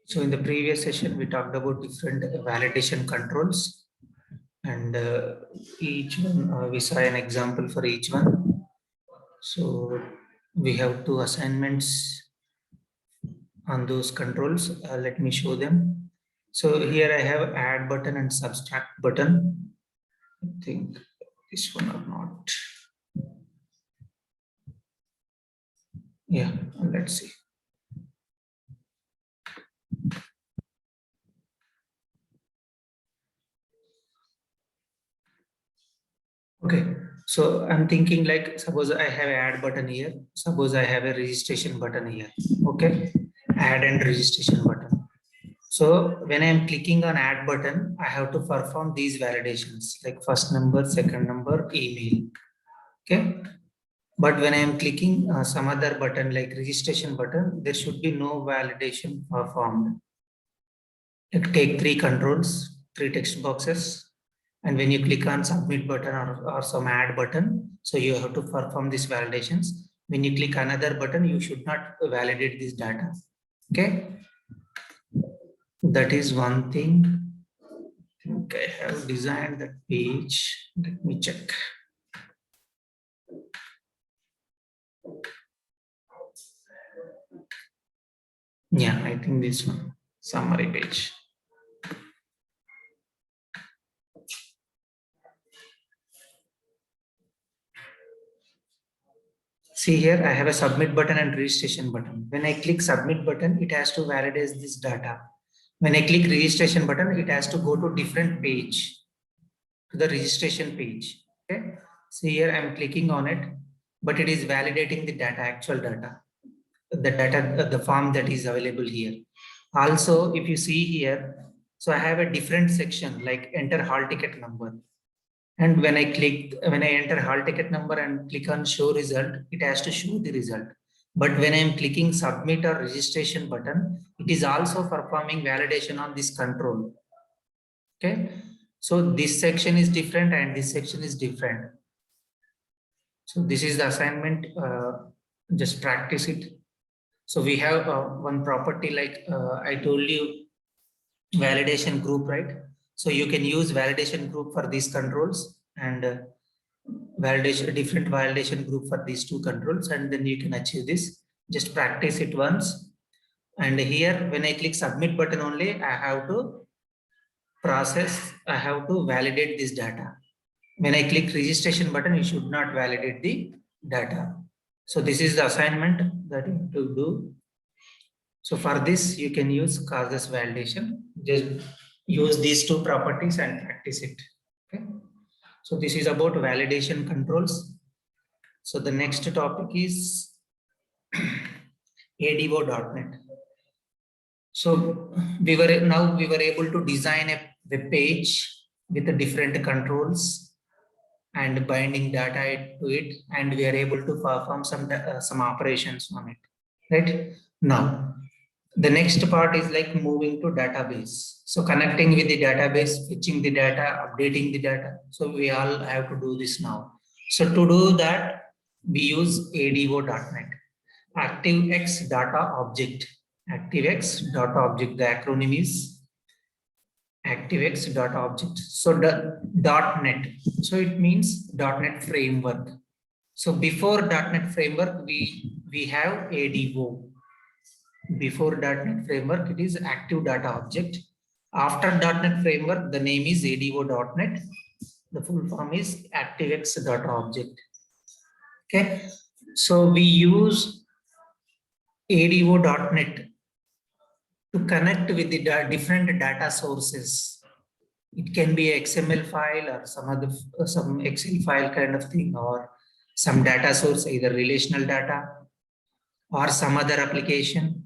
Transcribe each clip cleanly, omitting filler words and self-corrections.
So in the previous session, we talked about different validation controls, and each one we saw an example for each one. So we have two assignments on those controls. Let me show them. So here I have add button and subtract button. I think this one or not. Yeah, let's see. Okay, so I'm thinking like, suppose I have add button here. Suppose I have a registration button here. Okay, add and registration button. So when I'm clicking on add button, I have to perform these validations like first number, second number, email. Okay. But when I'm clicking some other button like registration button, there should be no validation performed. Like take three controls, three text boxes. And when you click on submit button or some add button, so you have to perform these validations. When you click another button, you should not validate this data. Okay. That is one thing. I think I have designed that page. Let me check. Yeah, I think this one, summary page. See here, I have a submit button and registration button. When I click submit button, it has to validate this data. When I click registration button, it has to go to different page, to the registration page. Okay. See here, I'm clicking on it, but it is validating the data, actual data, the data, the form that is available here. Also, if you see here, so I have a different section like enter hall ticket number. And when I enter hall ticket number and click on show result, it has to show the result. But when I'm clicking submit or registration button, it is also performing validation on this control. Okay. So this section is different and this section is different. So this is the assignment. Just practice it. So we have one property like I told you, validation group, right? So you can use validation group for these controls and different validation group for these two controls, and then you can achieve this. Just practice it once. And here, when I click submit button only, I have to validate this data. When I click registration button, you should not validate the data. So this is the assignment that you have to do. So for this, you can use causes validation. Just use these two properties and practice it. Okay. So this is about validation controls. So the next topic is ADO.NET. So we were able to design a web page with the different controls and binding data to it, and we are able to perform some operations on it. Right now, the next part is like moving to database. So connecting with the database, fetching the data, updating the data. So we all have to do this now. So to do that, we use ADO.NET, ActiveX Data Object. ActiveX Data Object, the acronym is ActiveX Data Object. So the .NET, so it means .NET Framework. So before .NET Framework, we have ADO. Before .NET Framework, it is Active Data Object. After .NET Framework, the name is ADO.NET. The full form is ActiveX Data Object. Okay, so we use ADO.NET to connect with the different data sources. It can be an XML file or some Excel file kind of thing, or some data source, either relational data or some other application.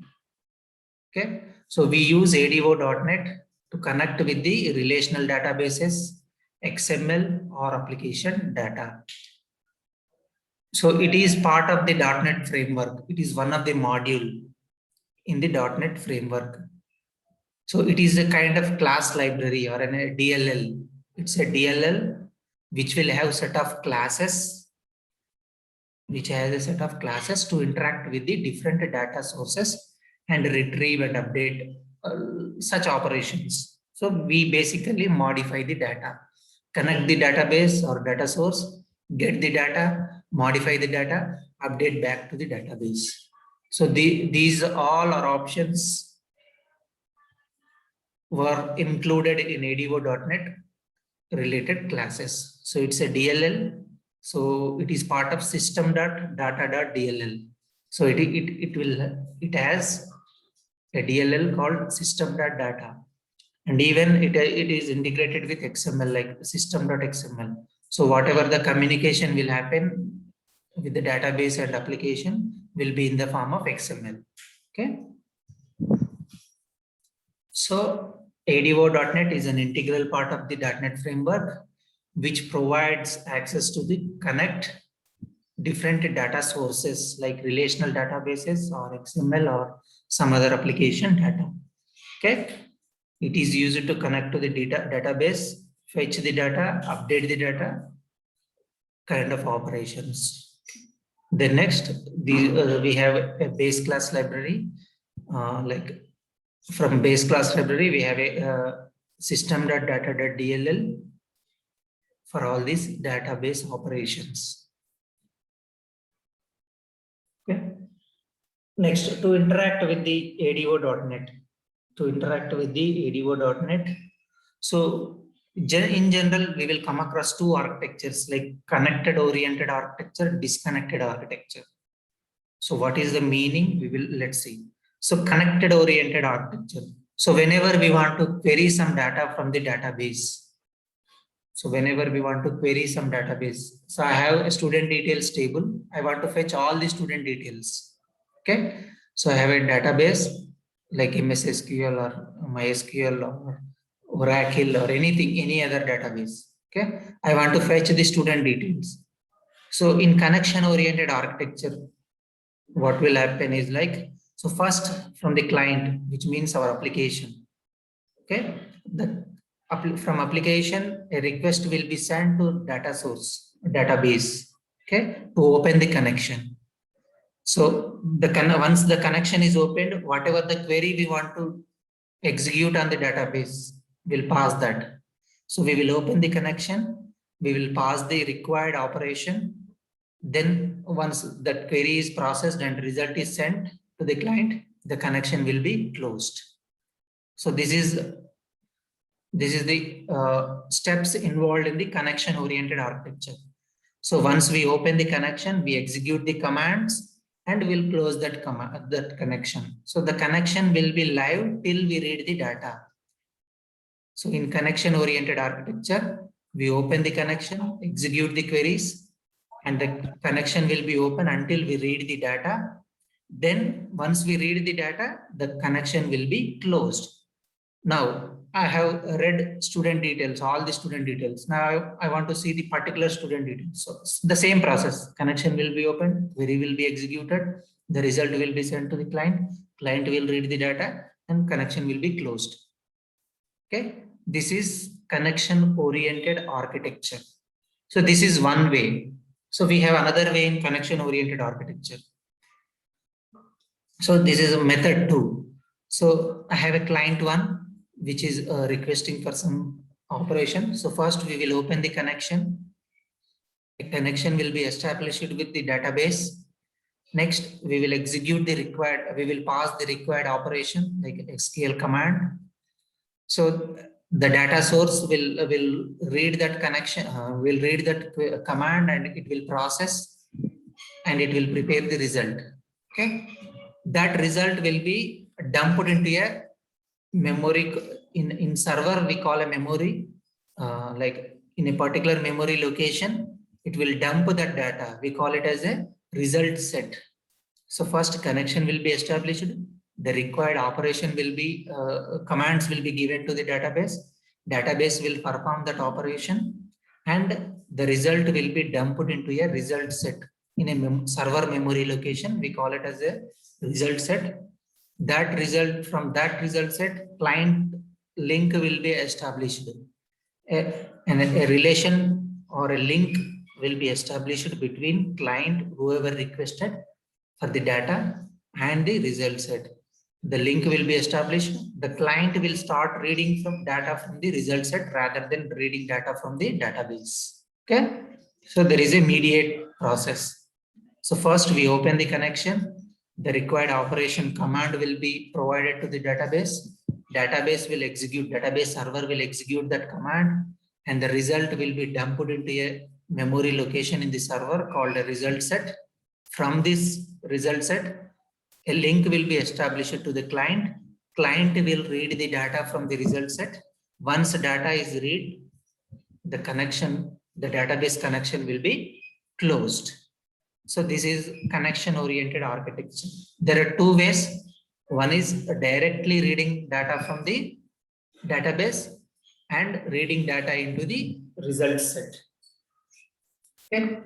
Okay, so we use ADO.NET to connect with the relational databases, XML or application data. So it is part of the .NET framework. It is one of the module in the .NET framework. So it is a kind of class library or a DLL. It's a DLL which will have set of classes, which has a set of classes to interact with the different data sources and retrieve and update such operations. So we basically modify the data, connect the database or data source, get the data, modify the data, update back to the database. So these all are options were included in ADO.NET related classes. So it's a DLL. So it is part of system.data.dll. So it has a DLL called system.data. And even it is integrated with XML like system.xml. So whatever the communication will happen with the database and application will be in the form of XML. Okay. So ADO.NET is an integral part of the .NET framework, which provides access to the connect different data sources like relational databases or XML or some other application data. Okay. It is used to connect to the database, fetch the data, update the data, kind of operations. The next, we have a base class library. Like from base class library, we have a system.data.dll for all these database operations. Okay. Next, to interact with the ADO.NET. So in general, we will come across two architectures like connected oriented architecture, disconnected architecture. So what is the meaning? Let's see. So connected oriented architecture. So whenever we want to query some data from the database. So whenever we want to query some database, so I have a student details table. I want to fetch all the student details. Okay. So I have a database like MS SQL or MySQL or Oracle or anything, any other database. Okay. I want to fetch the student details. So in connection oriented architecture, what will happen is like, so first from the client, which means our application. Okay. From application, a request will be sent to data source, database, okay, to open the connection. So once the connection is opened, whatever the query we want to execute on the database, will pass that. So we will open the connection, we will pass the required operation. Then once that query is processed and result is sent to the client, the connection will be closed. So this is the steps involved in the connection oriented architecture. So once we open the connection, we execute the commands and we'll close that connection. So the connection will be live till we read the data. So in connection oriented architecture, we open the connection, execute the queries, and the connection will be open until we read the data. Then once we read the data, the connection will be closed. Now I have read student details, all the student details. Now I want to see the particular student details. So the same process, connection will be opened, query will be executed, the result will be sent to the client, client will read the data and connection will be closed. Okay, this is connection oriented architecture. So this is one way. So we have another way in connection oriented architecture. So this is a method 2. So I have a client 1, which is requesting for some operation. So first we will open the connection. A connection will be established with the database. Next, we will execute the required, we will pass the required operation like SQL command. So the data source will read that connection, will read that command and it will process and it will prepare the result. Okay. That result will be dumped into a memory. In server, we call a memory, like in a particular memory location, it will dump that data. We call it as a result set. So first connection will be established. The required operation will be, commands will be given to the database. Database will perform that operation and the result will be dumped into a result set in a server memory location. We call it as a result set. That result, from that result set, client link will be established. And a relation or a link will be established between client, whoever requested for the data, and the result set. the link will be established. The client will start reading from data from the result set rather than reading data from the database. Okay. So there is a mediate process. So first we open the connection. The required operation command will be provided to the database. Database will execute, database server will execute that command, and the result will be dumped into a memory location in the server called a result set. From this result set, a link will be established to the client. Client will read the data from the result set. Once data is read, the connection, the database connection will be closed. So this is connection oriented architecture. There are two ways. One is directly reading data from the database and reading data into the result set. Okay.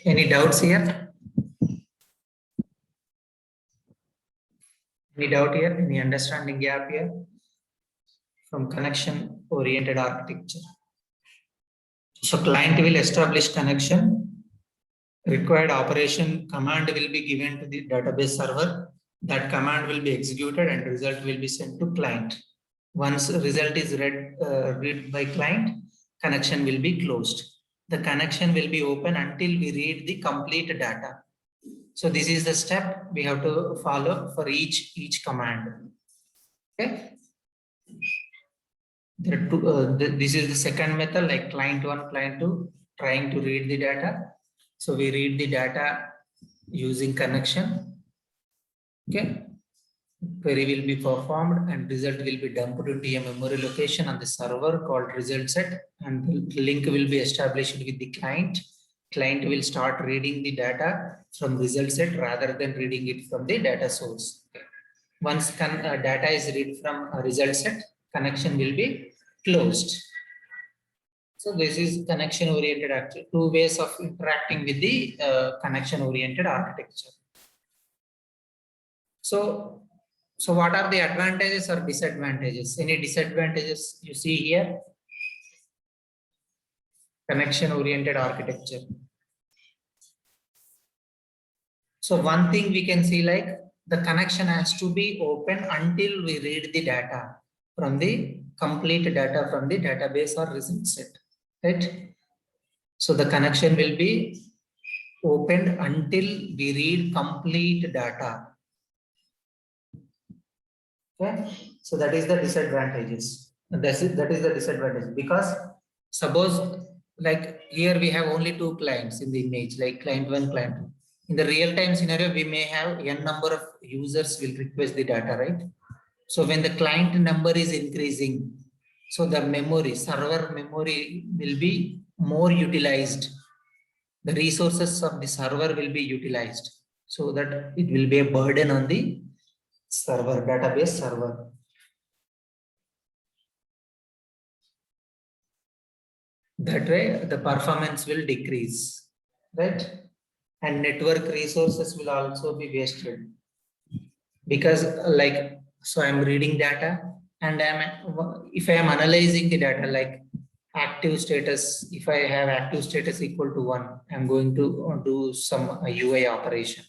Any doubts here? Any doubt here? Any understanding gap here? From connection oriented architecture. So client will establish connection. Required operation command will be given to the database server. That command will be executed and result will be sent to client. Once result is read by client, connection will be closed. The connection will be open until we read the complete data. So this is the step we have to follow for each command. Okay. There are two, this is the second method, like client 1, client 2, trying to read the data. So we read the data using connection. Okay. Query will be performed and result will be dumped into a memory location on the server called result set, and the link will be established with the client. Client will start reading the data from result set rather than reading it from the data source. Once data is read from a result set, connection will be closed. So this is connection oriented architecture. Two ways of interacting with the connection oriented architecture. So what are the advantages or disadvantages? Any disadvantages you see here? Connection oriented architecture. So one thing we can see, like the connection has to be open until we read the data from the complete data from the database or result set, right? So the connection will be opened until we read complete data. Okay, so that is the disadvantages. That is the disadvantage, because suppose like here we have only two clients in the image, like client 1, client 2. In the real time scenario, we may have n number of users will request the data, right? So when the client number is increasing, so the memory, server memory will be more utilized. The resources of the server will be utilized, so that it will be a burden on the server, database server. That way the performance will decrease, right? And network resources will also be wasted, because like, so I'm reading data and if I am analyzing the data, like active status, if I have active status equal to 1, I'm going to do some UI operation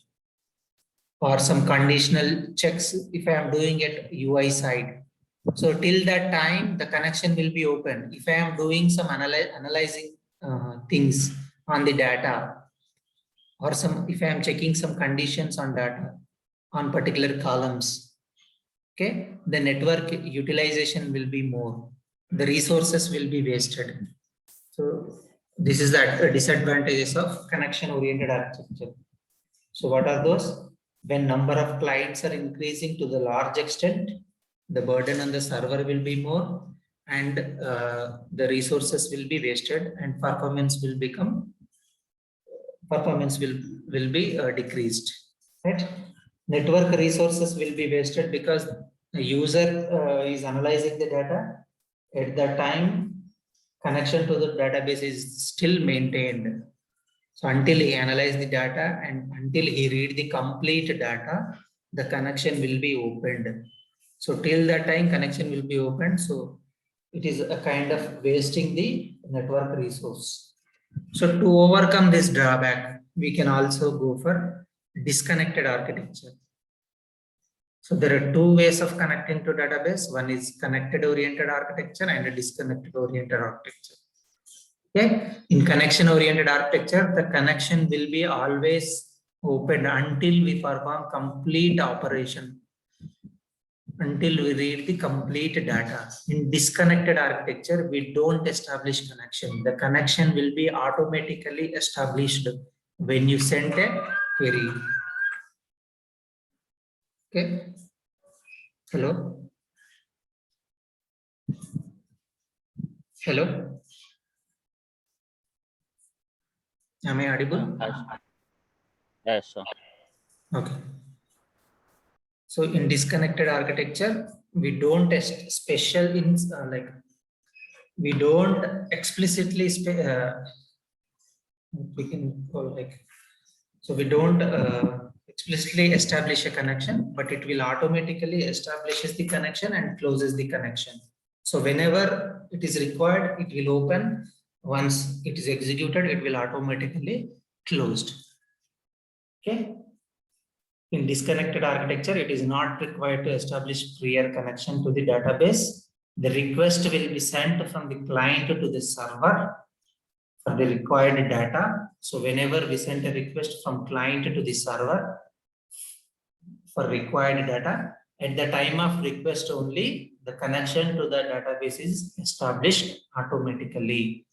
or some conditional checks if I am doing it UI side. So till that time, the connection will be open. If I am doing some analyzing things on the data, or if I am checking some conditions on data on particular columns, okay, the network utilization will be more. The resources will be wasted. So this is the disadvantages of connection oriented architecture. So what are those? When number of clients are increasing to the large extent, the burden on the server will be more, and the resources will be wasted, and performance will be decreased, right? Network resources will be wasted because the user is analyzing the data. At that time, connection to the database is still maintained. So until he analyze the data and until he read the complete data, the connection will be opened. So till that time, connection will be opened. So it is a kind of wasting the network resource. So to overcome this drawback, we can also go for disconnected architecture. So there are two ways of connecting to database. One is connected oriented architecture and a disconnected oriented architecture. Okay. In connection oriented architecture, the connection will be always open until we perform complete operation, until we read the complete data. In disconnected architecture, we don't establish connection. The connection will be automatically established when you send a query. Okay. Hello. Hello. Am I audible? Yes, sir. Okay. So in disconnected architecture, we don't test special in like we don't explicitly we can call like, so we don't explicitly establish a connection, but it will automatically establishes the connection and closes the connection. So whenever it is required, it will open. Once it is executed, it will automatically closed. Okay. In disconnected architecture, it is not required to establish prior connection to the database. The request will be sent from the client to the server for the required data. So whenever we send a request from client to the server for required data, at the time of request only, the connection to the database is established automatically.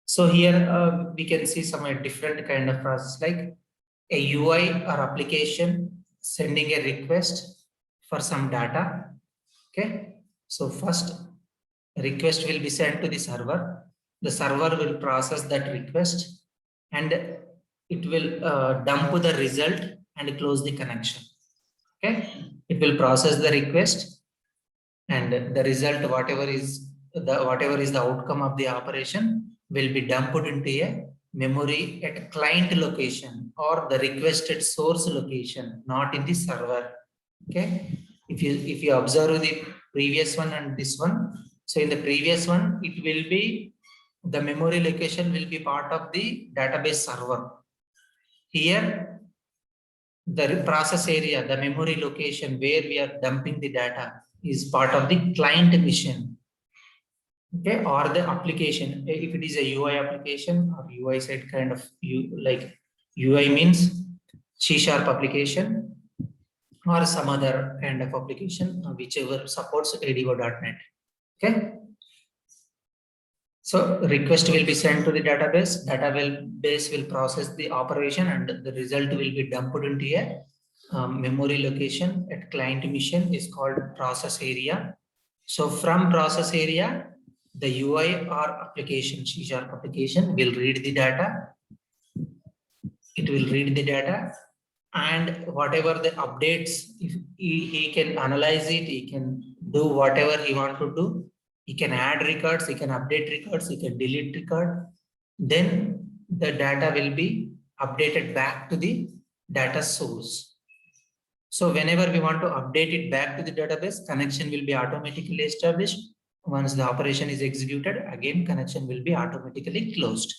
So here we can see some different kind of process like a UI or application sending a request for some data. Okay. So first request will be sent to the server. The server will process that request and it will dump the result and close the connection. Okay. It will process the request and the result, whatever is the outcome of the operation, will be dumped into a memory at client location or the requested source location, not in the server. Okay. If you observe the previous one and this one, so in the previous one, it will be the memory location will be part of the database server. Here, the process area, the memory location where we are dumping the data is part of the client mission. Okay, or the application. If it is a UI application or UI side kind of like UI means C# application or some other kind of application, whichever supports ADO.NET. Okay. So request will be sent to the database. Database will process the operation and the result will be dumped into a memory location at client mission is called process area. So from process area, the UI or application, C# application will read the data. It will read the data and whatever the updates, if he can analyze it, he can do whatever he want to do. He can add records, he can update records, he can delete record. Then the data will be updated back to the data source. So whenever we want to update it back to the database, connection will be automatically established. Once the operation is executed, again connection will be automatically closed.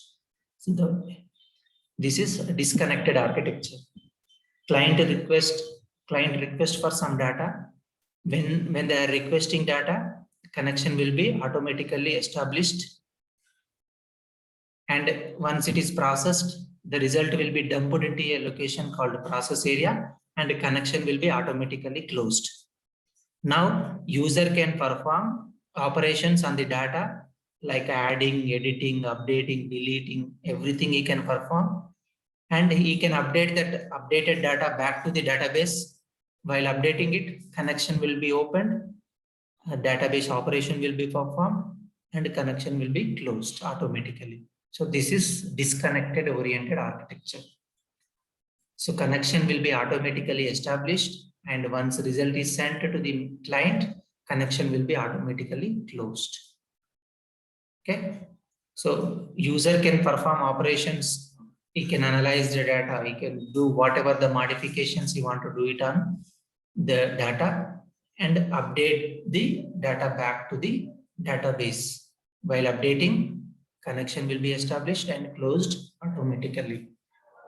So this is a disconnected architecture. Client request for some data. When they are requesting data, connection will be automatically established. And once it is processed, the result will be dumped into a location called process area and the connection will be automatically closed. Now, user can perform operations on the data like adding, editing, updating, deleting, everything he can perform. And he can update that updated data back to the database. While updating it, connection will be opened, a database operation will be performed, and connection will be closed automatically. So this is disconnected oriented architecture. So connection will be automatically established, and once result is sent to the client, connection will be automatically closed. Okay. So user can perform operations. He can analyze the data. He can do whatever the modifications he want to do it on the data and update the data back to the database. While updating, connection will be established and closed automatically.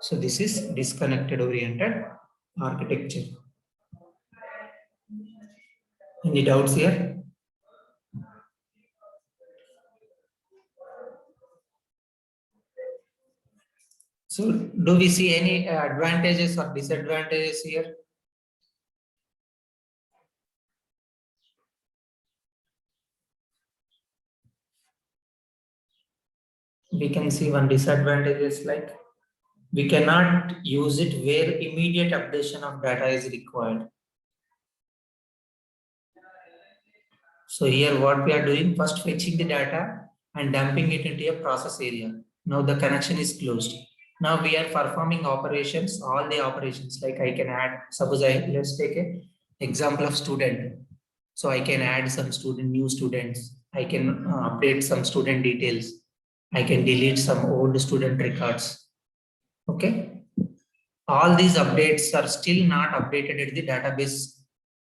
So this is disconnected oriented architecture. Any doubts here? So do we see any advantages or disadvantages here? We can see one disadvantage is like we cannot use it where immediate updation of data is required. So here what we are doing, first fetching the data and dumping it into a process area. Now the connection is closed. Now we are performing operations, all the operations, like I can add, suppose let's take a example of student. So I can add some new students. I can update some student details. I can delete some old student records. Okay. All these updates are still not updated at the database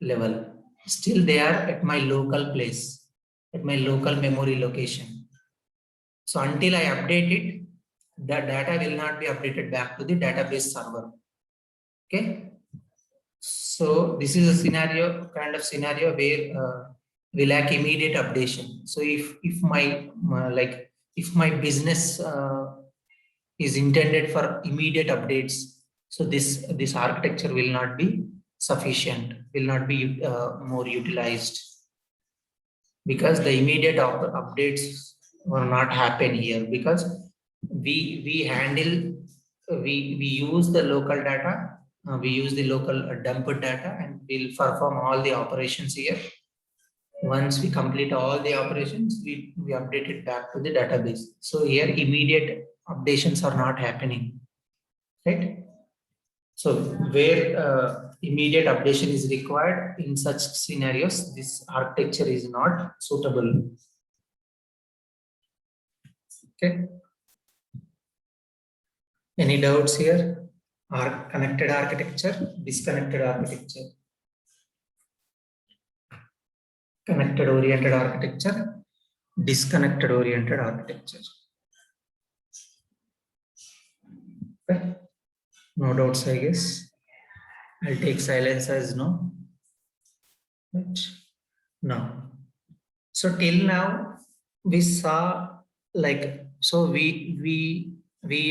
level. Still they are at my local place, at my local memory location. So until I update it, the data will not be updated back to the database server. Okay. So this is a scenario, kind of scenario where we lack immediate updation. So if my if my business is intended for immediate updates, so this architecture will not be sufficient, will not be more utilized, because the immediate updates will not happen here, because we handle we use the local data, we use the local dumped data, and we'll perform all the operations here. Once we complete all the operations, we update it back to the database. So here immediate updations are not happening, right? So where immediate updation is required, in such scenarios, this architecture is not suitable. Okay. Any doubts here? Connected architecture, disconnected architecture. Connected oriented architecture, disconnected oriented architecture. Okay. No doubts, I guess. I'll take silence as no. Right. No. So till now we saw, like, so we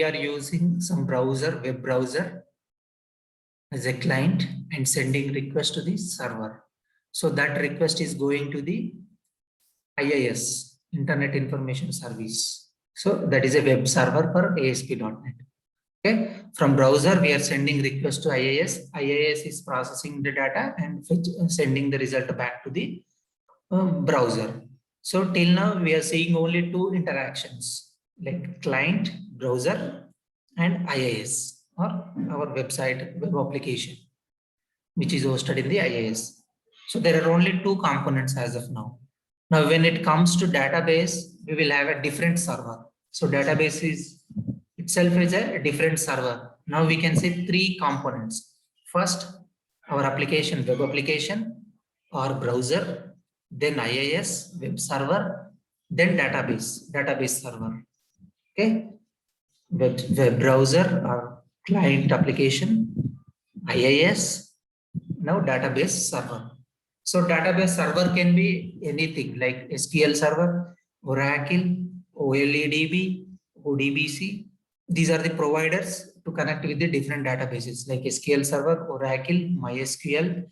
are using some browser, web browser as a client and sending request to the server. So that request is going to the IIS, Internet Information Service. So that is a web server for ASP.NET. Okay, from browser we are sending request to IIS. IIS is processing the data and sending the result back to the browser. So till now we are seeing only two interactions, like client, browser, and IIS, or our website, web application, which is hosted in the IIS. So there are only two components as of now. Now when it comes to database, we will have a different server. So database is itself is a different server. Now we can see three components. First, our application, web application or browser, then IIS, web server, then database server. Okay, web browser or client application, IIS, now database server. So database server can be anything like SQL server, Oracle, OLEDB, ODBC. These are the providers to connect with the different databases like SQL server, Oracle, MySQL,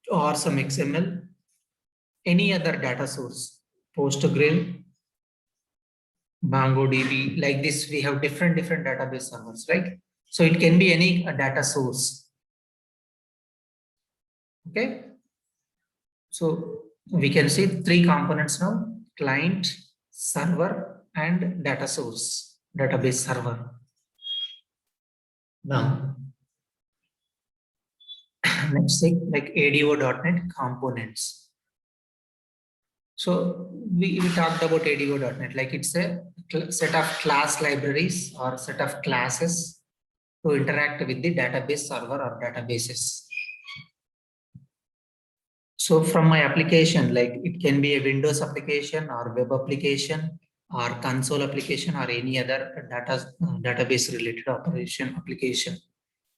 or some XML, any other data source, PostgreSQL, MongoDB. Like this, we have different database servers, right? So it can be any data source. Okay. So we can see three components now: client, server, and data source, database server. Now, let's take like ADO.NET components. So we talked about ADO.NET, like it's a set of class libraries or set of classes to interact with the database server or databases. So from my application, like it can be a Windows application or web application or console application or any other database related operation application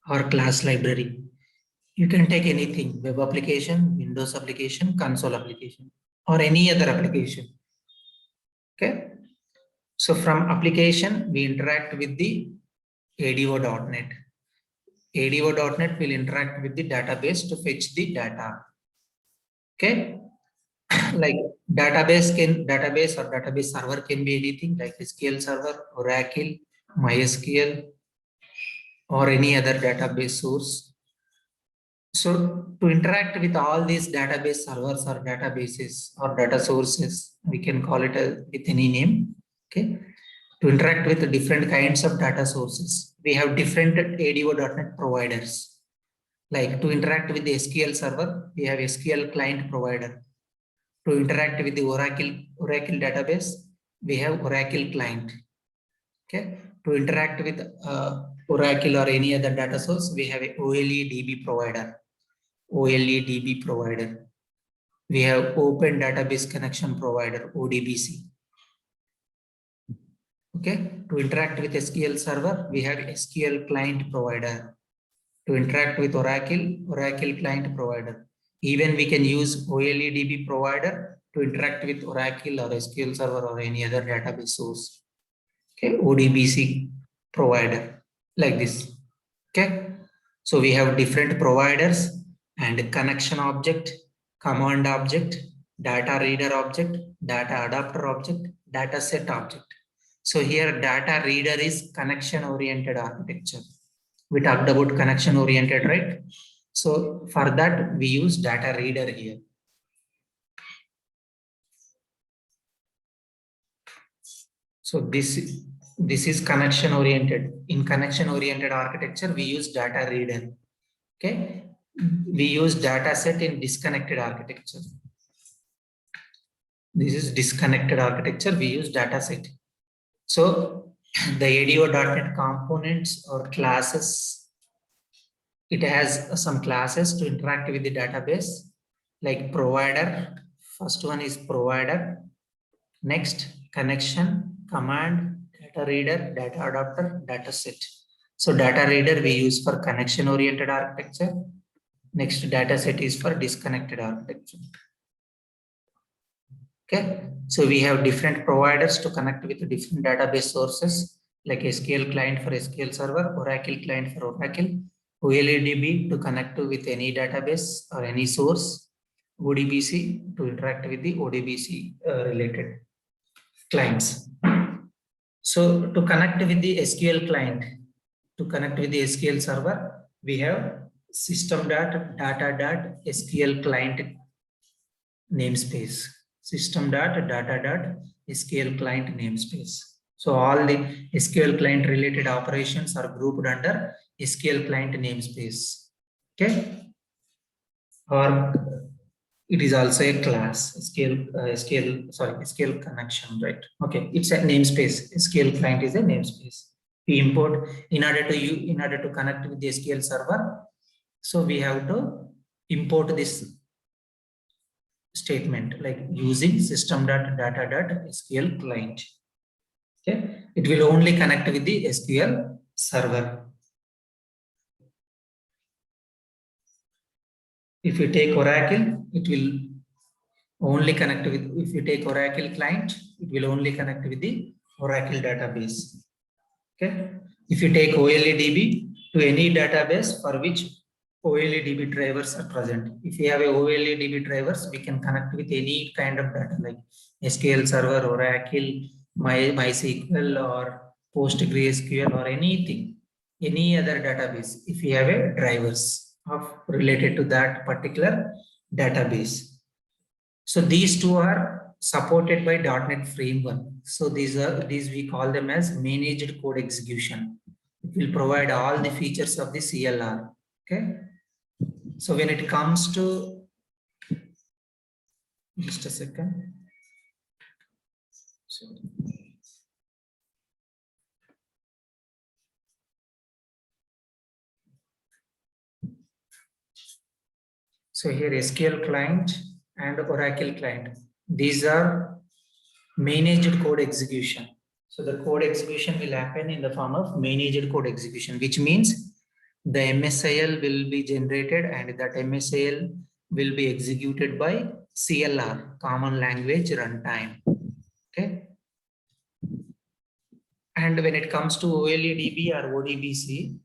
or class library. You can take anything, web application, Windows application, console application, or any other application. Okay. So from application, we interact with the ADO.NET. ADO.NET will interact with the database to fetch the data. Okay. Like database or database server can be anything like SQL Server, Oracle, MySQL, or any other database source. So to interact with all these database servers or databases or data sources, we can call it with any name. Okay. To interact with the different kinds of data sources, we have different ADO.NET providers. Like to interact with the SQL server, we have SQL client provider. To interact with the Oracle database, we have Oracle client. Okay. To interact with Oracle or any other data source, we have a OLEDB provider. OLEDB provider. We have Open Database Connection Provider, ODBC. Okay. To interact with SQL Server, we have SQL Client Provider. To interact with Oracle, Oracle Client Provider. Even we can use OLEDB provider to interact with Oracle or SQL Server or any other database source. Okay. ODBC provider, like this. Okay. So we have different providers and connection object, command object, data reader object, data adapter object, data set object. So here data reader is connection oriented architecture. We talked about connection oriented, right? So for that we use data reader here. So this is connection oriented. In connection oriented architecture, we use data reader. Okay. We use data set in disconnected architecture. This is disconnected architecture. We use data set. So the ADO.NET components or classes, it has some classes to interact with the database, like provider. First one is provider. Next, connection, command, data reader, data adapter, data set. So data reader we use for connection oriented architecture. Next, data set is for disconnected architecture. Okay, so we have different providers to connect with different database sources, like SQL client for SQL Server, Oracle client for Oracle, OLEDB to connect with any database or any source, ODBC to interact with the ODBC related clients. So to connect with the SQL client, to connect with the SQL Server, we have system.data.SQL client namespace. System.data.SQL client namespace. So all the SQL client related operations are grouped under SQL client namespace. Okay. Or it is also a class SQL connection, right? Okay, it's a namespace. SQL client is a namespace. We import in order to connect with the SQL server. So we have to import this statement like using system.data.SQL client. Okay, it will only connect with the SQL server. If you take Oracle, it will only connect with, if you take Oracle client, it will only connect with the Oracle database. Okay. If you take OLEDB to any database for which OLEDB drivers are present. If you have a OLEDB drivers, we can connect with any kind of data like SQL Server, Oracle, MySQL or PostgreSQL or anything, any other database. If you have a drivers of related to that particular database. So these two are supported by .NET Framework. So these we call them as managed code execution. It will provide all the features of the CLR. Okay. So when it comes to, just a second. So here SQL client and Oracle client. These are managed code execution. So the code execution will happen in the form of managed code execution, which means the MSIL will be generated and that MSIL will be executed by CLR, Common Language Runtime. Okay. And when it comes to OLEDB or ODBC,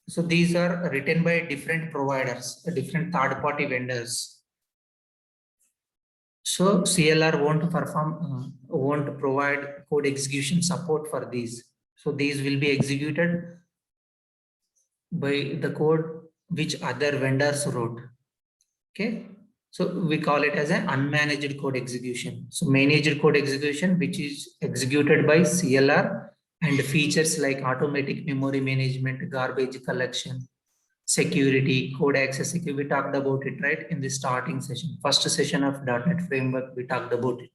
so these are written by different providers, different third-party vendors. So CLR won't provide code execution support for these. So these will be executed by the code which other vendors wrote. Okay. So we call it as an unmanaged code execution. So managed code execution, which is executed by CLR, and features like automatic memory management, garbage collection, security, code access security. We talked about it, right? In the starting session, first session of .NET Framework, we talked about it.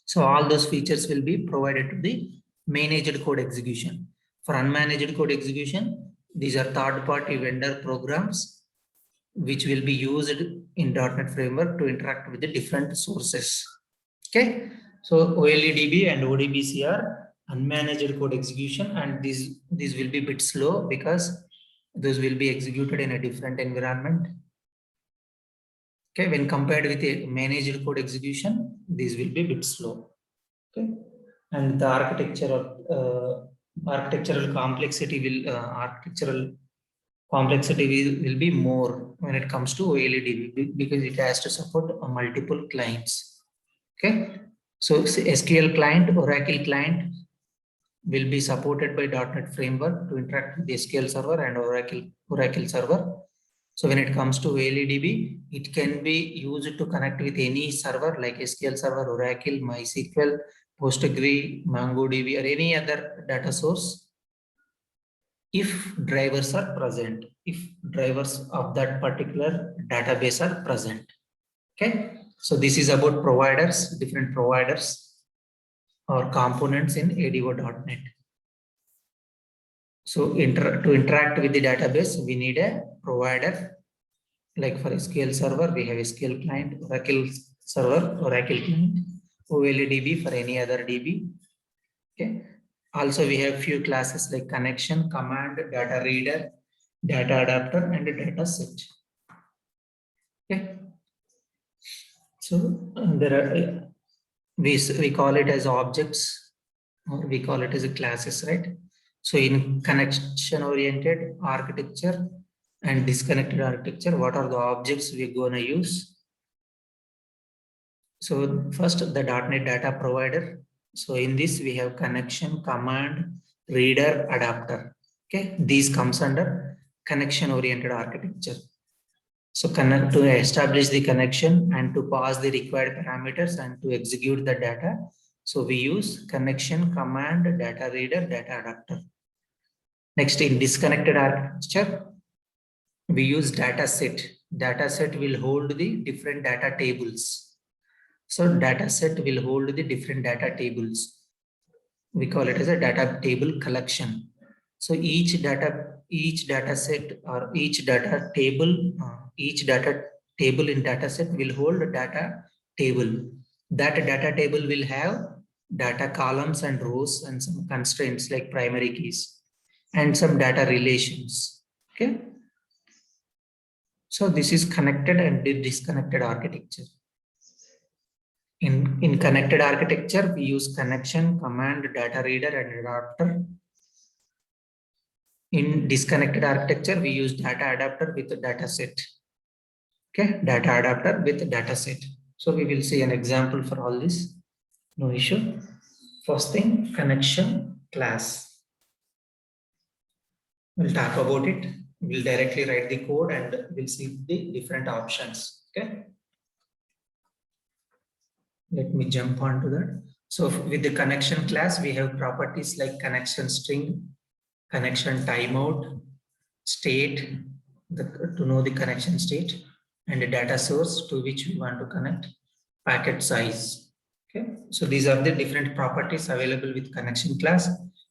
So all those features will be provided to the managed code execution. For unmanaged code execution, these are third-party vendor programs which will be used in .NET Framework to interact with the different sources. Okay, so OLEDB and ODBC are unmanaged code execution, and these will be a bit slow because those will be executed in a different environment. Okay, when compared with a managed code execution, these will be a bit slow. Okay, and the architectural complexity will be more when it comes to OLEDB because it has to support multiple clients. Okay, so SQL client, Oracle client will be supported by .NET Framework to interact with the SQL server and Oracle server. So when it comes to OLEDB, it can be used to connect with any server like SQL server, Oracle, MySQL, PostgreSQL, MongoDB, or any other data source if drivers are present, if drivers of that particular database are present. Okay, so this is about providers, different providers or components in ADO.NET. So to interact with the database, we need a provider. Like for SQL server, we have SQL client, Oracle server, Oracle client, OLEDB for any other DB. Okay. Also, we have few classes like connection, command, data reader, data adapter, and data set. Okay. So there are we call it as objects, or we call it as a classes, right? So in connection-oriented architecture and disconnected architecture, what are the objects we're going to use? So first, the .NET data provider. So in this, we have connection, command, reader, adapter. Okay, these comes under connection-oriented architecture. So to establish the connection and to pass the required parameters and to execute the data. So we use connection, command, data reader, data adapter. Next, in disconnected architecture, we use data set. Data set will hold the different data tables. So data set will hold the different data tables. We call it as a data table collection. So each data set or each data table in data set will hold a data table. That data table will have data columns and rows and some constraints like primary keys and some data relations. Okay. So this is connected and disconnected architecture. In connected architecture, we use connection, command, data reader, and adapter. In disconnected architecture, we use data adapter with a data set. Okay, data adapter with data set. So we will see an example for all this. No issue. First thing, connection class. We'll talk about it. We'll directly write the code and we'll see the different options. Okay. Let me jump onto that. So with the connection class, we have properties like connection string, connection timeout, state, to know the connection state, and a data source to which we want to connect, packet size. Okay, so these are the different properties available with connection class.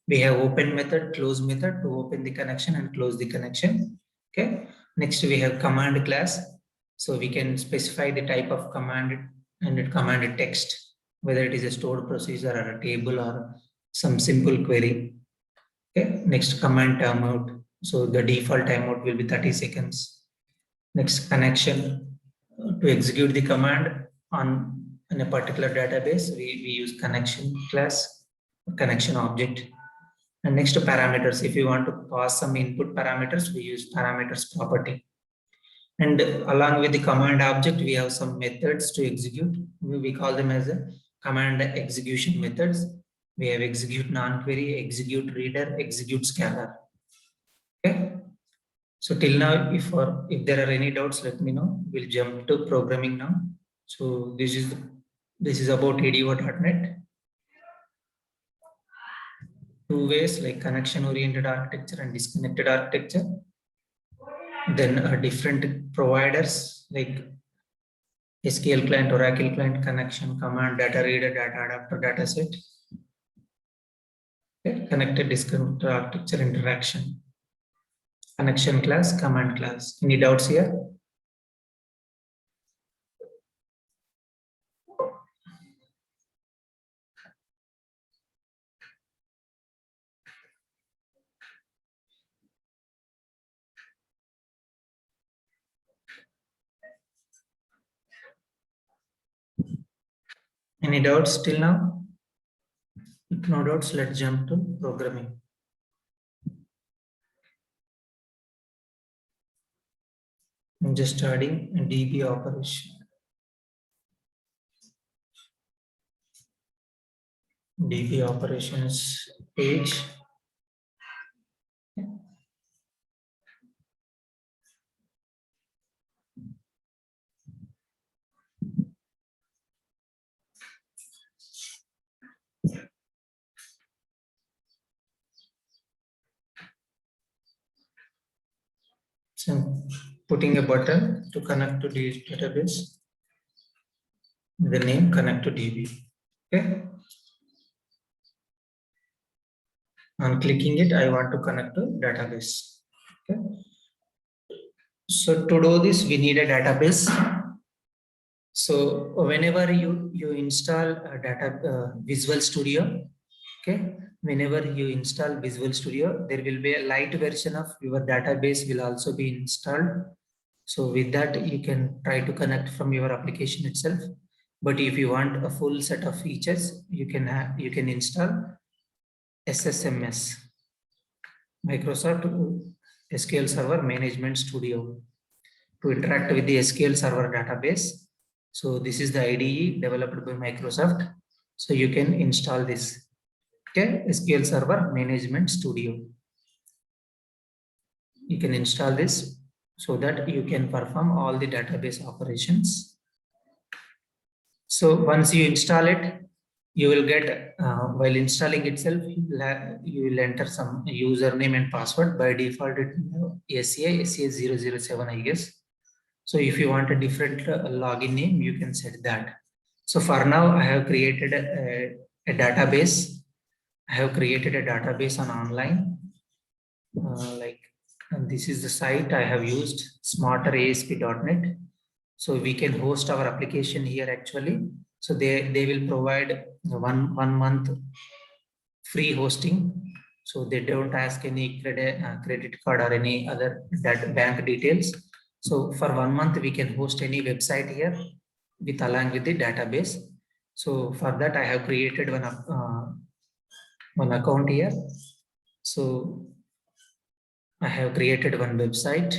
We have open method, close method to open the connection and close the connection. Okay, next we have command class. So we can specify the type of command and command text, whether it is a stored procedure or a table or some simple query. Okay, next command timeout. So the default timeout will be 30 seconds. Next, connection. To execute the command in a particular database, we use connection class, connection object. And next, parameters. If you want to pass some input parameters, we use parameters property. And along with the command object, we have some methods to execute. We call them as a command execution methods. We have execute non-query, execute reader, execute scalar. Okay. So till now, if there are any doubts, let me know. We'll jump to programming now. So this is about ADO.NET. Two ways, like connection oriented architecture and disconnected architecture. Then different providers like SQL client, Oracle client, connection, command, data reader, data adapter, data set. Okay. Connected disconnected architecture interaction. Connection class, command class. Any doubts here? Any doubts till now? If no doubts, let's jump to programming. I'm just adding a DB operation. DB operations page. So I'm putting a button to connect to the database. The name connect to DB. Okay. On clicking it, I want to connect to database. Okay. So to do this, we need a database. So whenever you install a Visual Studio, okay, whenever you install Visual Studio, there will be a light version of your database will also be installed. So with that, you can try to connect from your application itself. But if you want a full set of features, you can install SSMS, Microsoft SQL Server Management Studio, to interact with the SQL Server database. So this is the IDE developed by Microsoft. So you can install this. Okay, SQL Server Management Studio. You can install this so that you can perform all the database operations. So once you install it, you will get, while installing itself, you will enter some username and password. By default, it SCA007, I guess. So if you want a different login name, you can set that. So for now, I have created a database. I have created a database on online. And this is the site I have used, smarterasp.net. So we can host our application here actually. So they will provide one month free hosting. So they don't ask any credit card or any other bank details. So for 1 month, we can host any website here along with the database. So for that, I have created one account here. So I have created one website.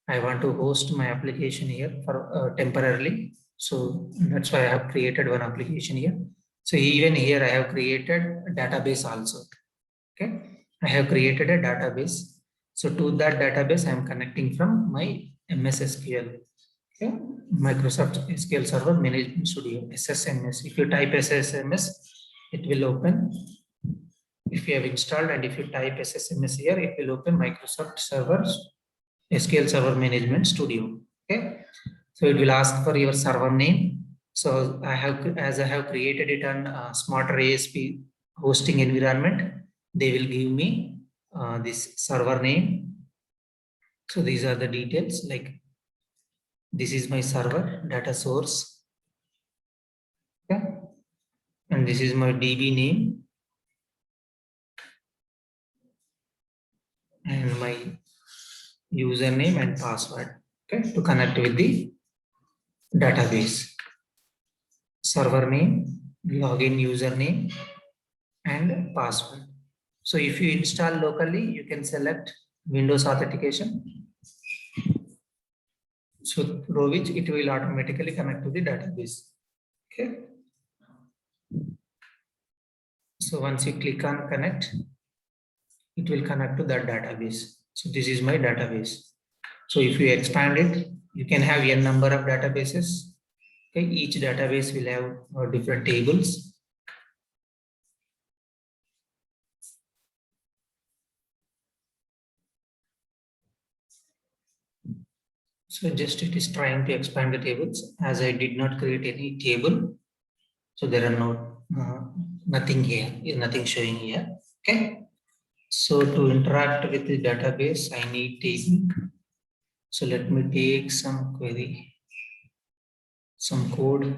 I want to host my application here for temporarily. So that's why I have created one application here. So even here I have created a database also. Okay, I have created a database. So to that database, I am connecting from my MS SQL. Okay, Microsoft SQL Server Management Studio, SSMS. If you type SSMS, it will open. If you have installed and if you type SSMS here, it will open Microsoft SQL Server Management Studio. Okay, so it will ask for your server name. So I have created it on Smarter ASP hosting environment. They will give me this server name. So these are the details, like this is my server data source. Okay, and this is my DB name. and my username and password, okay, to connect with the database. Server name, login username, and password. So if you install locally, you can select Windows authentication. So through which it will automatically connect to the database. Okay. So once you click on connect, it will connect to that database. So this is my database. So if you expand it, you can have n number of databases. Okay, each database will have different tables. So just it is trying to expand the tables. As I did not create any table, so there are nothing here, nothing showing here. Okay. So to interact with the database, I need table. So let me take some query, some code.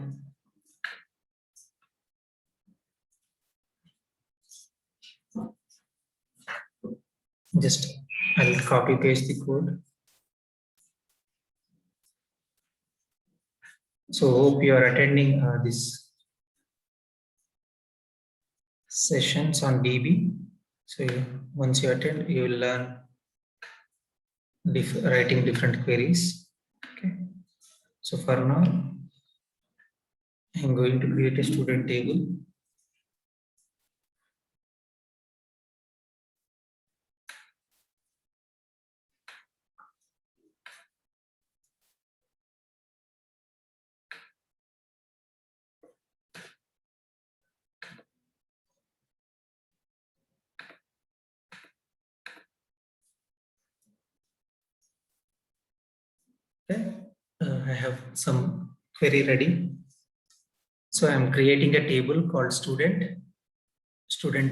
Just I'll copy paste the code. So hope you are attending this sessions on DB. So once you attend, you will learn writing different queries. Okay. So for now, I'm going to create a student table. Okay. I have some query ready. So I'm creating a table called student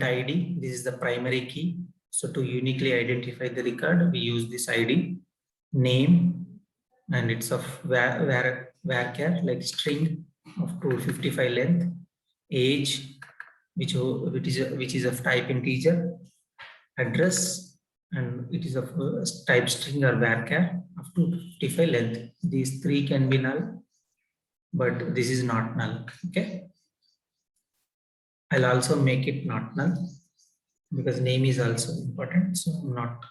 ID. This is the primary key. So to uniquely identify the record, we use this ID, name, and it's of varchar, like string of 255 length, age, which is of type integer, address, and it is of type string or varchar of 255 length. These three can be null, but this is not null. Okay. I'll also make it not null because name is also important. So I'm not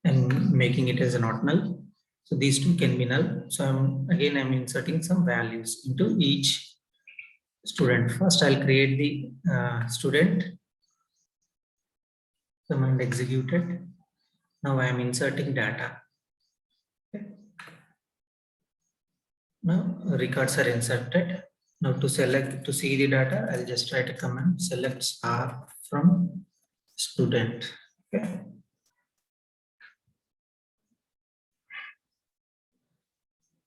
I'm making it as a not null. So these two can be null. So I'm inserting some values into each student. First, I'll create the student. Command executed. Now I am inserting data. Okay. Now records are inserted. Now to see the data, I'll just write a command, select star from student. Okay.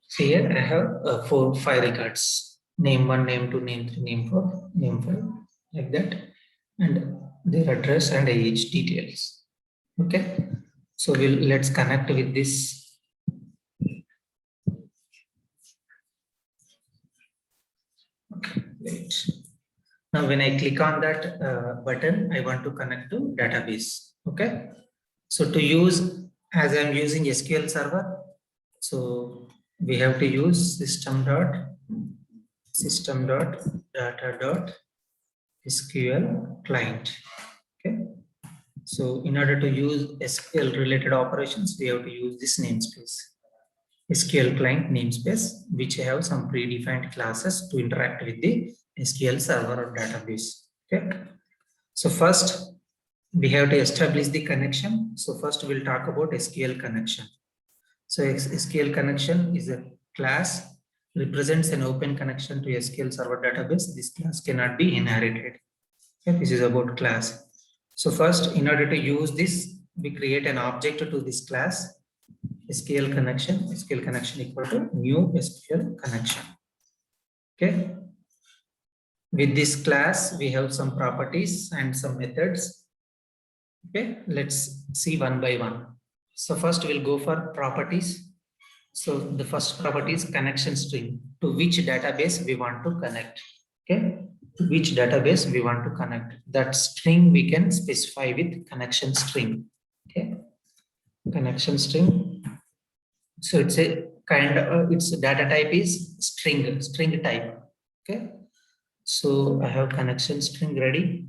So here I have 5 records, name 1, name 2, name 3, name 4, name 5, like that, and their address and age details. Okay. So let's connect with this. Okay, wait. Now, when I click on that button, I want to connect to database. Okay. So to use, as I'm using SQL Server, so we have to use system.data.SQL client. Okay. So in order to use SQL related operations, we have to use this namespace. SQL client namespace, which have some predefined classes to interact with the SQL server or database. Okay. So first, we have to establish the connection. So first, we'll talk about SQL connection. So SQL connection is a class represents an open connection to SQL server database. This class cannot be inherited. Okay. This is about class. So first, in order to use this, we create an object to this class. SQL connection equal to new SQL connection. Okay. With this class, we have some properties and some methods. Okay, let's see one by one. So first we'll go for properties. So the first property is connection string, to which database we want to connect. Okay, to which database we want to connect. That string we can specify with connection string. Okay, connection string. So it's a kind of, its data type is string type. Okay. So I have connection string ready.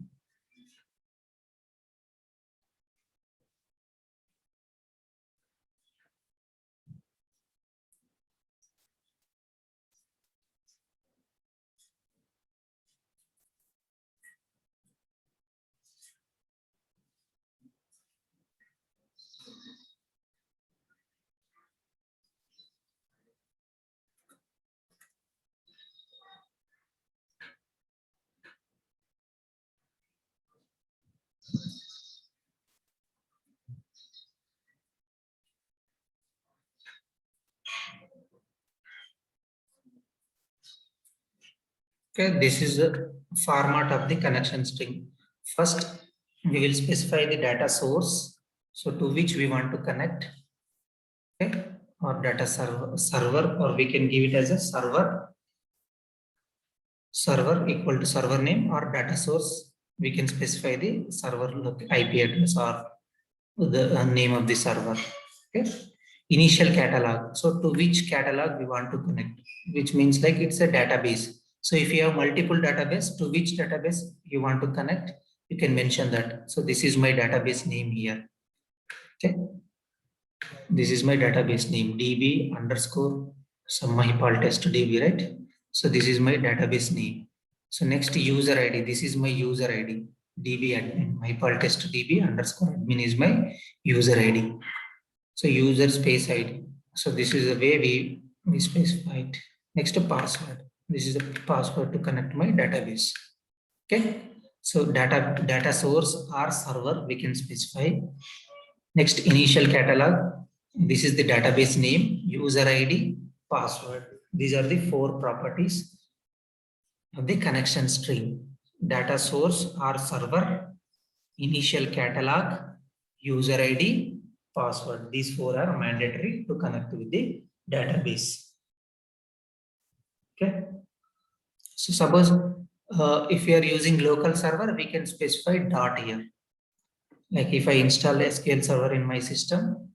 Okay, this is the format of the connection string. First, we will specify the data source, so to which we want to connect, okay, or data server, or we can give it as a server equal to server name, or data source. We can specify the server IP address or the name of the server. Okay, initial catalog. So to which catalog we want to connect, which means like it's a database. So if you have multiple database, to which database you want to connect, you can mention that. So this is my database name here. Okay, this is my database name, db underscore some MyPal test db, right? So this is my database name. So next user ID, this is my user ID, db admin, MyPal test db underscore admin is my user ID. So user space ID. So this is the way we specify it. Next, a password. This is a password to connect my database. Okay. So data source or server we can specify. Next, initial catalog. This is the database name, user ID, password. These are the 4 properties of the connection string. Data source or server, initial catalog, user ID, password. These 4 are mandatory to connect with the database. Okay. So suppose if you are using local server, we can specify dot here. Like if I install SQL server in my system,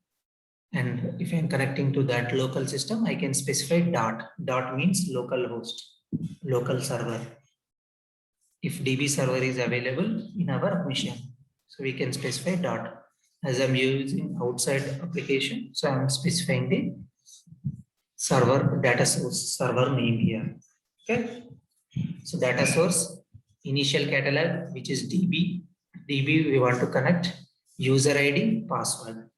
and if I'm connecting to that local system, I can specify dot. Dot means local host, local server. If DB server is available in our machine, so we can specify dot. As I'm using outside application, so I'm specifying the server data source, server name here. Okay. So data source, initial catalog, which is DB. DB we want to connect, user ID, password.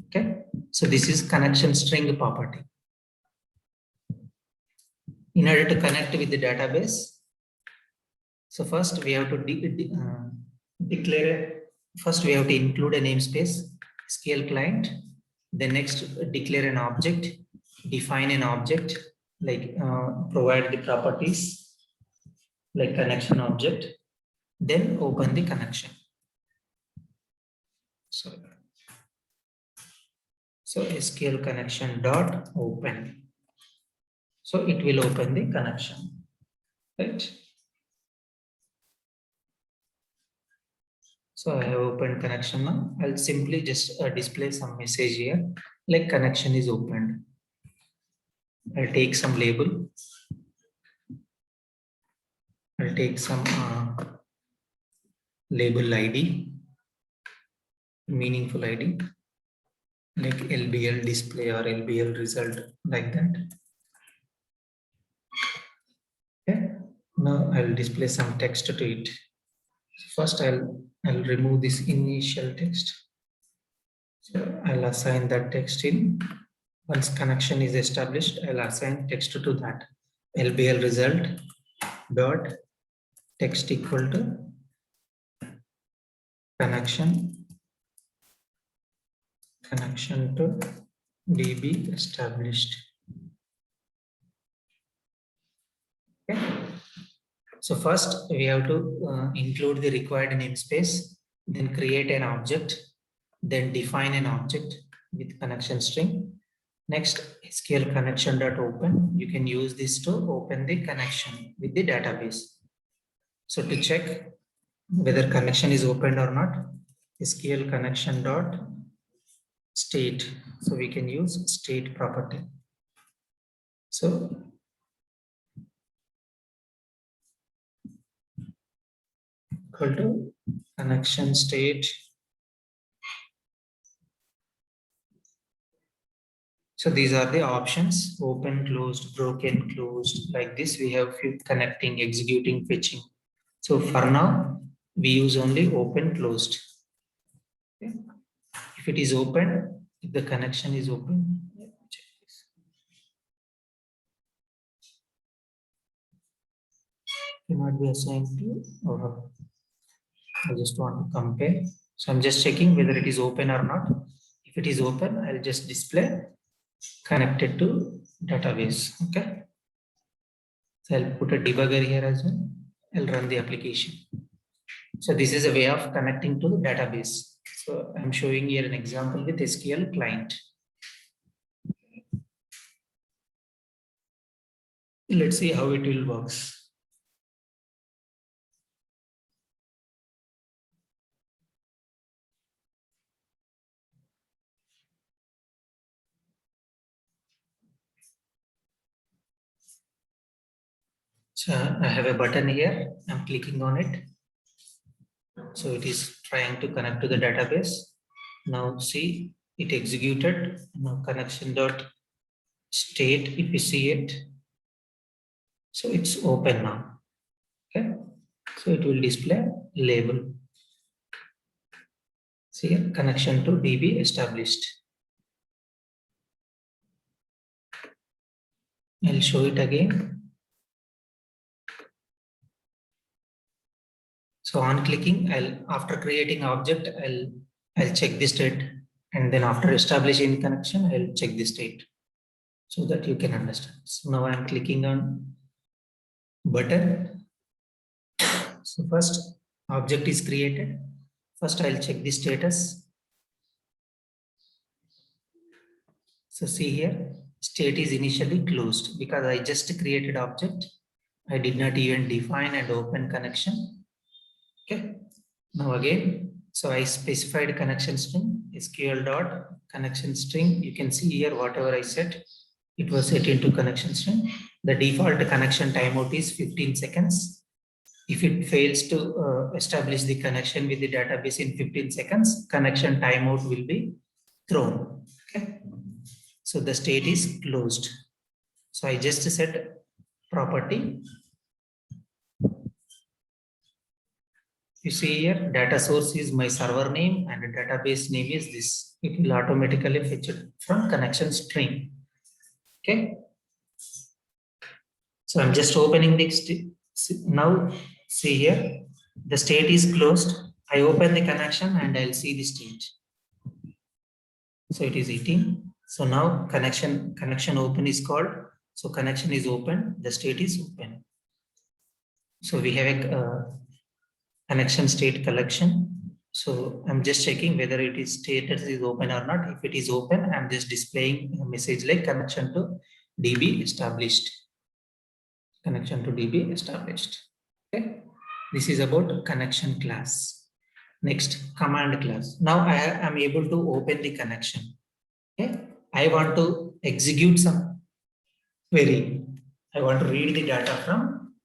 Okay. So this is connection string property. In order to connect with the database, so first we have to declare, first we have to include a namespace, SQL client, then next declare an object, define an object, like provide the properties, like connection object, then open the connection. So SQL connection dot open. So it will open the connection, right? So I have opened connection now. I'll simply just display some message here, like connection is opened. I'll take some label. I'll take some label ID, meaningful ID, like LBL display or LBL result, like that. Okay. Now I'll display some text to it. First, I'll remove this initial text. So I'll assign that text in. Once connection is established, I'll assign text to that. LBL result dot text equal to connection to DB established. Okay. So first we have to include the required namespace, then create an object, then define an object with connection string. Next, SQL connection dot open. You can use this to open the connection with the database. So to check whether connection is opened or not, SQL connection dot state. So we can use state property. So equal to connection state. So these are the options: open, closed, broken, closed. Like this, we have few connecting, executing, fetching. So for now, we use only open, closed. Okay. If it is open, if the connection is open, check this. Cannot be assigned to, or I just want to compare. So I'm just checking whether it is open or not. If it is open, I'll just display connected to database. Okay. So I'll put a debugger here as well. I'll run the application. So this is a way of connecting to the database. So I'm showing here an example with SQL client. Let's see how it will works. So I have a button here. I'm clicking on it. So it is trying to connect to the database. Now see, it executed. Now connection dot state, if you see it. So it's open now. Okay. So it will display label. See here, connection to DB established. I'll show it again. So on clicking, after creating object, I'll check the state, and then after establishing the connection, I'll check the state so that you can understand. So now I'm clicking on button. So first object is created. First I'll check the status. So see here, state is initially closed because I just created object. I did not even define and open connection. Okay. Now again, so I specified connection string, SQL dot connection string. You can see here whatever I set, it was set into connection string. The default connection timeout is 15 seconds. If it fails to establish the connection with the database in 15 seconds, connection timeout will be thrown. Okay. So the state is closed. So I just set property. You see here, data source is my server name and the database name is this. It will automatically fetch it from connection string. Okay. So I'm just opening the now see here, the state is closed. I open the connection and I'll see the state. So it is eating. So now connection open is called. So connection is open. The state is open. So we have a connection state collection. So I'm just checking whether it is status is open or not. If it is open, I'm just displaying a message like connection to DB established. Connection to DB established. Okay. This is about connection class. Next, command class. Now I am able to open the connection. Okay. I want to execute some query. I want to read the data from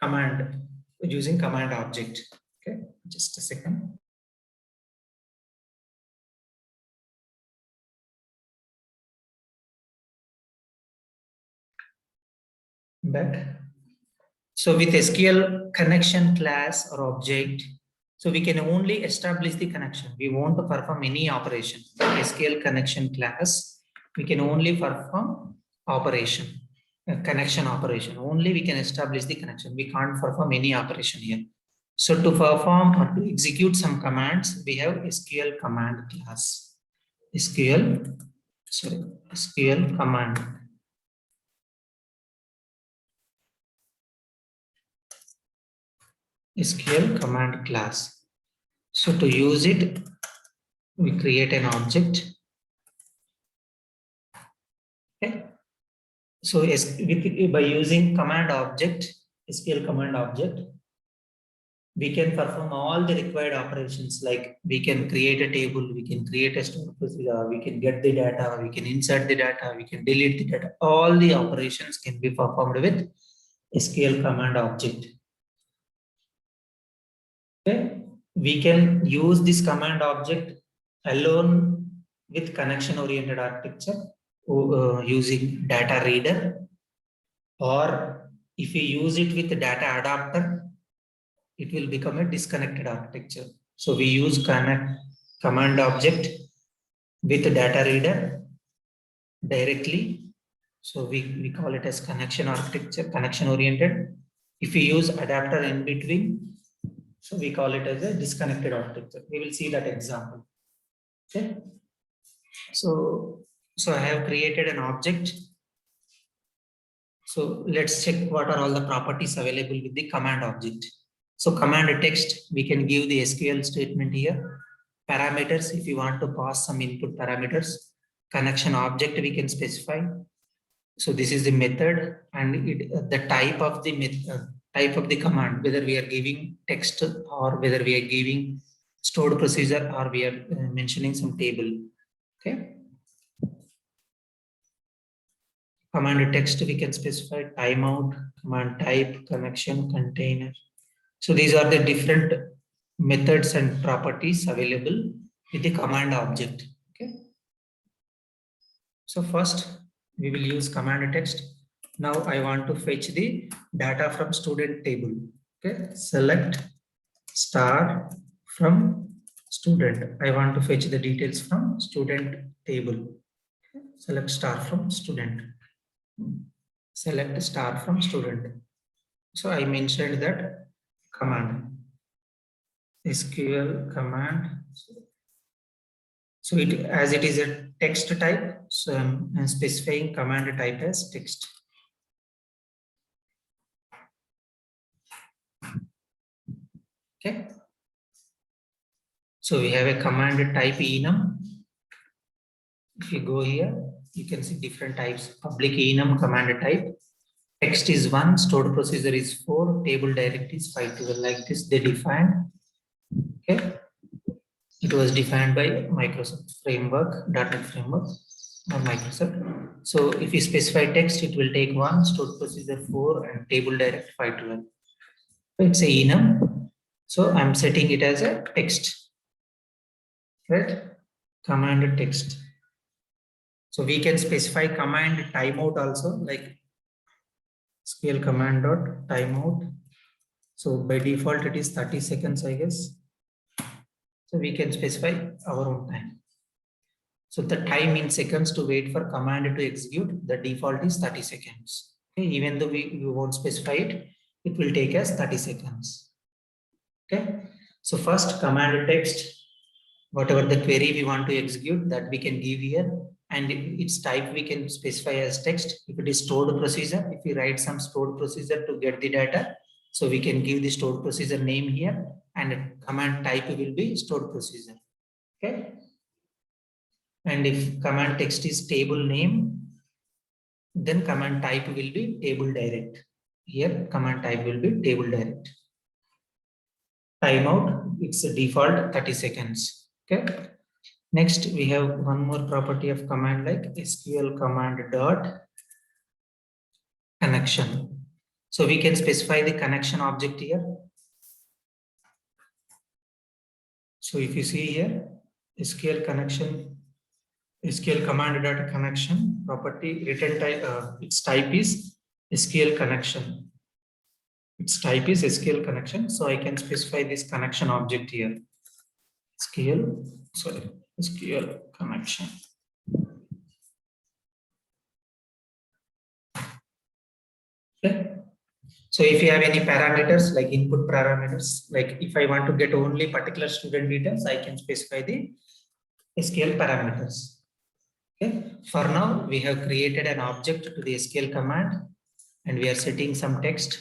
command using command object. Okay, just a second. Back. So with SQL connection class or object, so we can only establish the connection. We won't perform any operation. SQL connection class, we can only perform operation, connection operation. Only we can establish the connection. We can't perform any operation here. So to perform or to execute some commands, we have SQL command class. SQL command. SQL command class. So to use it, we create an object. Okay. So by using command object, SQL command object, we can perform all the required operations, like we can create a table, we can create a store procedure, we can get the data, we can insert the data, we can delete the data. All the operations can be performed with SQL command object. Okay, we can use this command object alone with connection oriented architecture using data reader, or if we use it with data adapter, it will become a disconnected architecture. So we use command object with data reader directly. So we call it as connection architecture, connection oriented. If we use adapter in between, so we call it as a disconnected architecture. We will see that example. Okay. So I have created an object. So let's check what are all the properties available with the command object. So command text, we can give the SQL statement here. Parameters, if you want to pass some input parameters. Connection object, we can specify. So this is the method, and the type of the command, whether we are giving text or whether we are giving stored procedure or we are mentioning some table. Okay. Command text, we can specify timeout, command type, connection, container. So these are the different methods and properties available with the command object. Okay. So first we will use command text. Now I want to fetch the data from student table. Okay. Select star from student. I want to fetch the details from student table. Select star from student. Select star from student. So I mentioned that command, SQL command. So it, as it is a text type, so I'm specifying command type as text. Okay. So we have a command type enum. If you go here, you can see different types. Public enum command type. Text is 1, stored procedure is 4, table direct is 512. Like this, they define. Okay. It was defined by Microsoft framework, .NET framework, or Microsoft. So if you specify text, it will take 1, stored procedure 4, and table direct 512. It's a enum. So I'm setting it as a text. Right? Command text. So we can specify command timeout also, like SQL command dot timeout. So by default, it is 30 seconds, I guess. So we can specify our own time. So the time in seconds to wait for command to execute, the default is 30 seconds. Okay, even though we won't specify it, it will take us 30 seconds. Okay. So first command text, whatever the query we want to execute, that we can give here, and its type we can specify as text. If it is stored procedure, if we write some stored procedure to get the data, so we can give the stored procedure name here, and command type will be stored procedure. Okay. And if command text is table name, then command type will be table direct. Here command type will be table direct. Timeout, it's a default 30 seconds. Okay. Next, we have one more property of command, like SQL command dot connection. So we can specify the connection object here. So if you see here, SQL connection, SQL command dot connection property return type, its type is SQL connection. Its type is SQL connection. So I can specify this connection object here. SQL connection. Okay. So if you have any parameters like input parameters, like if I want to get only particular student details, I can specify the SQL parameters. Okay. For now, we have created an object to the SQL command, and we are setting some text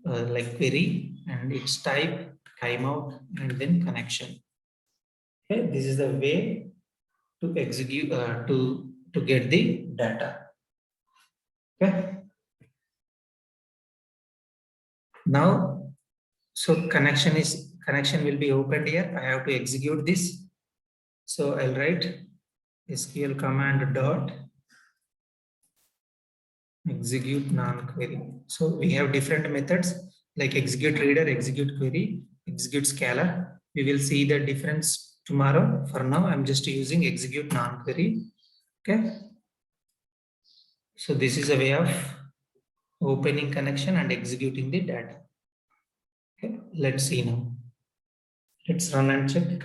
like query and its type, timeout, and then connection. Okay. This is the way to execute to get the data. Okay. Now, So connection will be opened here. I have to execute this. So I'll write SQL command dot execute non-query. So we have different methods like execute reader, execute query, execute scalar. We will see the difference tomorrow. For now, I'm just using execute non-query. Okay. So this is a way of opening connection and executing the data. Okay. Let's see now. Let's run and check.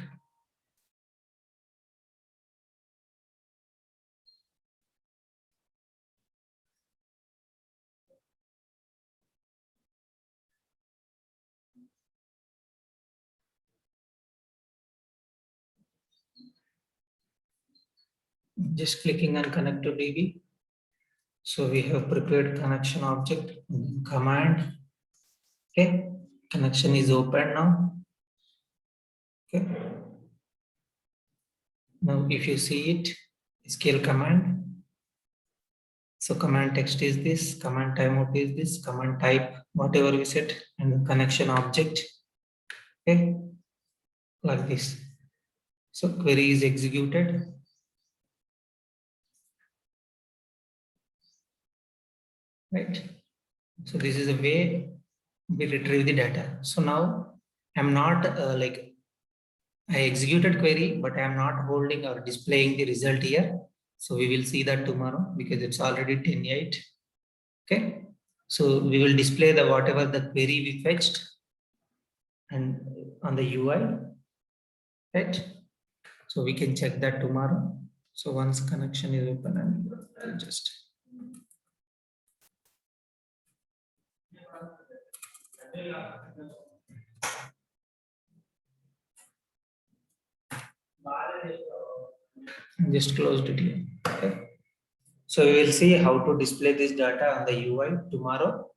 Just clicking on connect to DB. So we have prepared connection object command. Okay, connection is open now. Okay. Now if you see it, scale command. So command text is this, command timeout is this, command type, whatever we set, and the connection object. Okay, like this. So query is executed. Right. So this is the way we retrieve the data. So now I'm not I executed query, but I'm not holding or displaying the result here. So we will see that tomorrow because it's already 10:08. Okay. So we will display the whatever the query we fetched and on the UI, right? So we can check that tomorrow. So once connection is open, and I'll just closed it here. Okay. So we will see how to display this data on the UI tomorrow.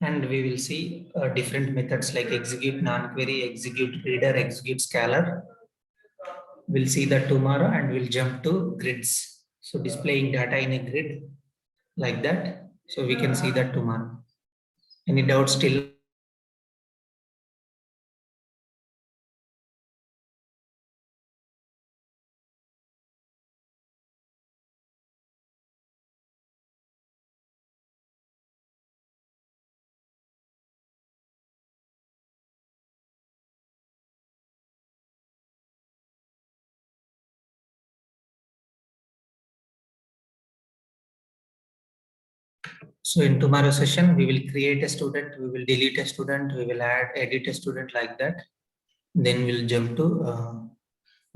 And we will see different methods like execute non-query, execute reader, execute scalar. We'll see that tomorrow and we'll jump to grids. So displaying data in a grid like that. So we can see that tomorrow. Any doubts still? So in tomorrow's session, we will create a student, we will delete a student, we will edit a student like that. Then we'll jump to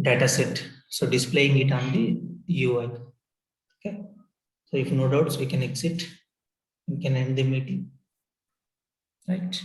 data set. So displaying it on the UI. Okay. So if no doubts, we can exit. We can end the meeting. Right.